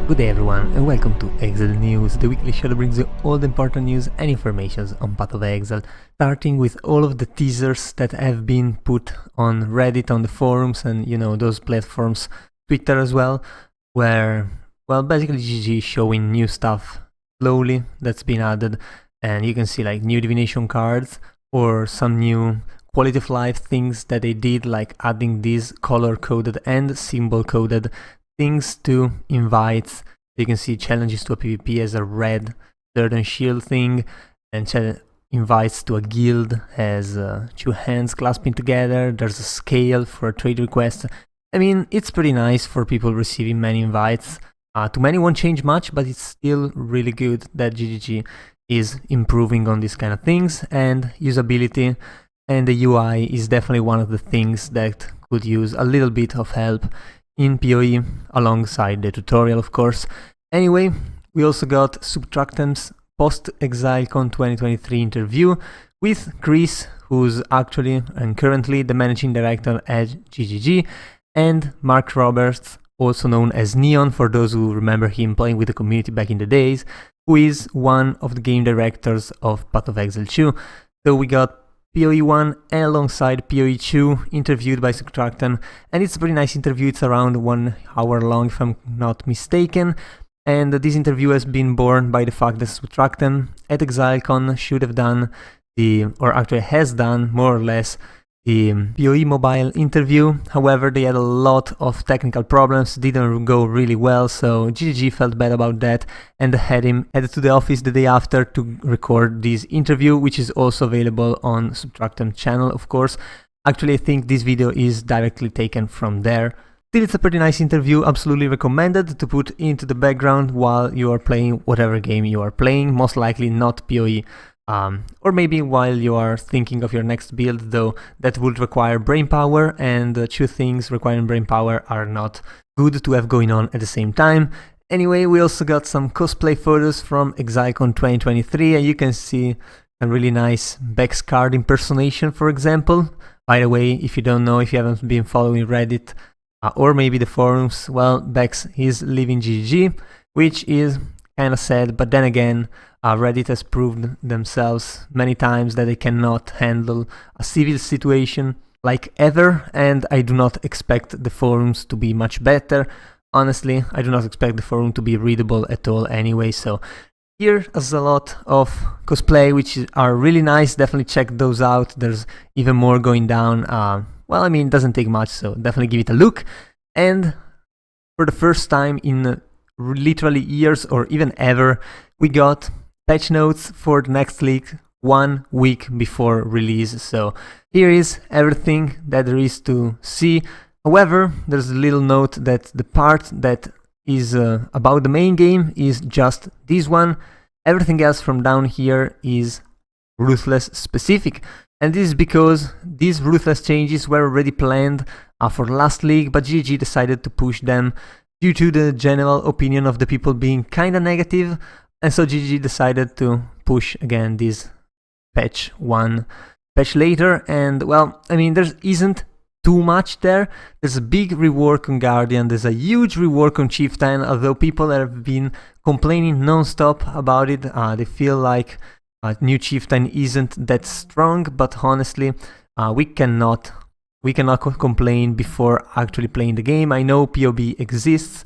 Good day everyone and welcome to Exile News, the weekly show that brings you all the important news and information on Path of Exile, starting with all of the teasers that have been put on Reddit, on the forums and those platforms, Twitter as well, where, well, basically GG is showing new stuff slowly that's been added, and you can see like new divination cards or some new quality of life things that they did, like adding these color-coded and symbol-coded things to invites. You can see challenges to a PvP as a red sword and shield thing, and invites to a guild as two hands clasping together. There's a scale for a trade request. I mean, it's pretty nice for people receiving many invites. Too many won't change much, but it's still really good that GGG is improving on these kind of things, and usability and the UI is definitely one of the things that could use a little bit of help in PoE, alongside the tutorial, of course. Anyway, we also got Sanctum's post-ExileCon 2023 interview with Chris, who's actually and currently the managing director at GGG, and Mark Roberts, also known as Neon for those who remember him playing with the community back in the days, who is one of the game directors of Path of Exile 2. So we got PoE 1 and alongside PoE 2 interviewed by Sanctum, and it's a pretty nice interview. It's around 1 hour long if I'm not mistaken, and this interview has been born by the fact that Sanctum at ExileCon should have done or actually has done more or less the PoE mobile interview. However, they had a lot of technical problems, didn't go really well, so GGG felt bad about that and had him headed to the office the day after to record this interview, which is also available on Sanctum channel, of course. Actually, I think this video is directly taken from there. Still, it's a pretty nice interview, absolutely recommended to put into the background while you are playing whatever game you are playing, most likely not PoE. Or maybe while you are thinking of your next build, though that would require brain power, and the two things requiring brain power are not good to have going on at the same time. Anyway, we also got some cosplay photos from ExileCon 2023, and you can see a really nice Bex card impersonation, for example. By the way, if you don't know, if you haven't been following Reddit or maybe the forums, well, Bex is leaving GGG, which is kind of sad, but then again, Reddit has proved themselves many times that they cannot handle a civil situation like ever, and I do not expect the forums to be much better. Honestly, I do not expect the forum to be readable at all anyway, so here is a lot of cosplay which are really nice. Definitely check those out. There's even more going down. Well, I mean, it doesn't take much, so definitely give it a look. And for the first time in literally years or even ever, we got patch notes for the next league 1 week before release. So here is everything that there is to see. However, there's a little note that the part that is about the main game is just this one. Everything else from down here is Ruthless specific. And this is because these Ruthless changes were already planned for last league, but GG decided to push them due to the general opinion of the people being kinda negative. And so GG decided to push again this patch 1 patch later, and well, I mean, there isn't too much there. There's a big rework on Guardian, there's a huge rework on Chieftain, although people have been complaining non-stop about it. They feel like new Chieftain isn't that strong, but honestly, we cannot complain before actually playing the game. I know PoB exists,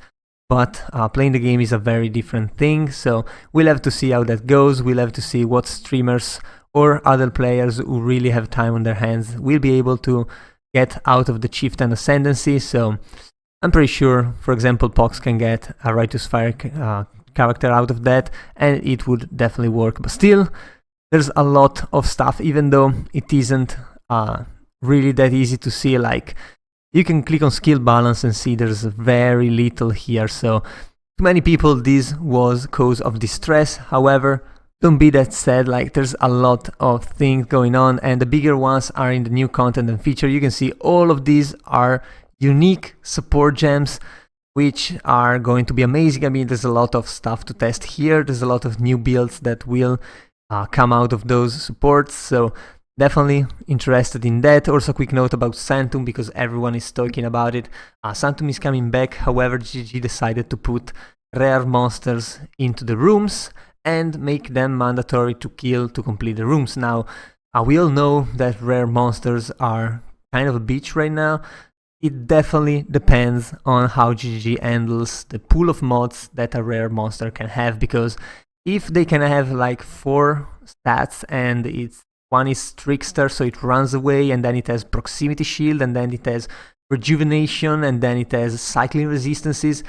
but playing the game is a very different thing, so we'll have to see how that goes. We'll have to see what streamers or other players who really have time on their hands will be able to get out of the Chieftain Ascendancy. So I'm pretty sure, for example, Pox can get a Righteous Fire character out of that, and it would definitely work. But still, there's a lot of stuff, even though it isn't really that easy to see. Like, you can click on skill balance and see there's very little here, so to many people this was cause of distress. However, don't be that sad, like there's a lot of things going on, and the bigger ones are in the new content and feature. You can see all of these are unique support gems, which are going to be amazing. I mean, there's a lot of stuff to test here. There's a lot of new builds that will come out of those supports, so definitely interested in that. Also, a quick note about Sanctum, because everyone is talking about it. Sanctum is coming back, however, GG decided to put rare monsters into the rooms and make them mandatory to kill to complete the rooms. Now, we all know that rare monsters are kind of a bitch right now. It definitely depends on how GGG handles the pool of mods that a rare monster can have, because if they can have like 4 stats and one is Trickster, so it runs away, and then it has Proximity Shield, and then it has Rejuvenation, and then it has Cycling Resistances,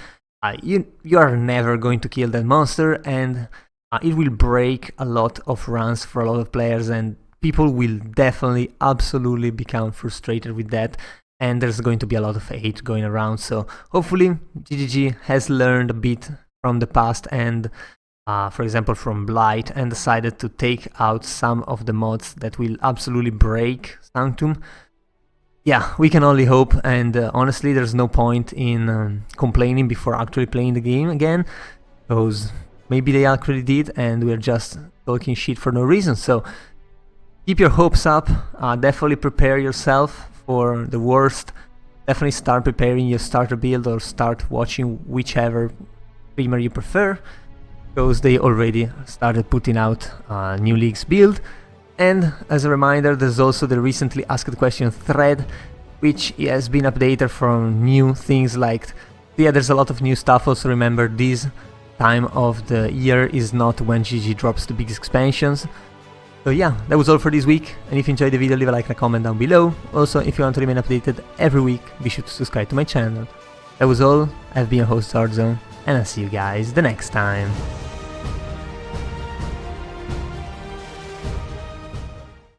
you are never going to kill that monster, and it will break a lot of runs for a lot of players, and people will definitely absolutely become frustrated with that, and there's going to be a lot of hate going around. So hopefully GGG has learned a bit from the past and for example from Blight, and decided to take out some of the mods that will absolutely break Sanctum. Yeah, we can only hope, and honestly there's no point in complaining before actually playing the game again, because maybe they actually did and we're just talking shit for no reason. So keep your hopes up, definitely prepare yourself for the worst, definitely start preparing your starter build or start watching whichever streamer you prefer, because they already started putting out new leagues build. And as a reminder, there's also the recently asked question thread, which has been updated from new things like, yeah, there's a lot of new stuff. Also remember, this time of the year is not when GG drops the big expansions. So yeah, that was all for this week, and if you enjoyed the video, leave a like and a comment down below. Also, if you want to remain updated every week, be sure to subscribe to my channel. That was all, I've been your host Zardzone, and I'll see you guys the next time.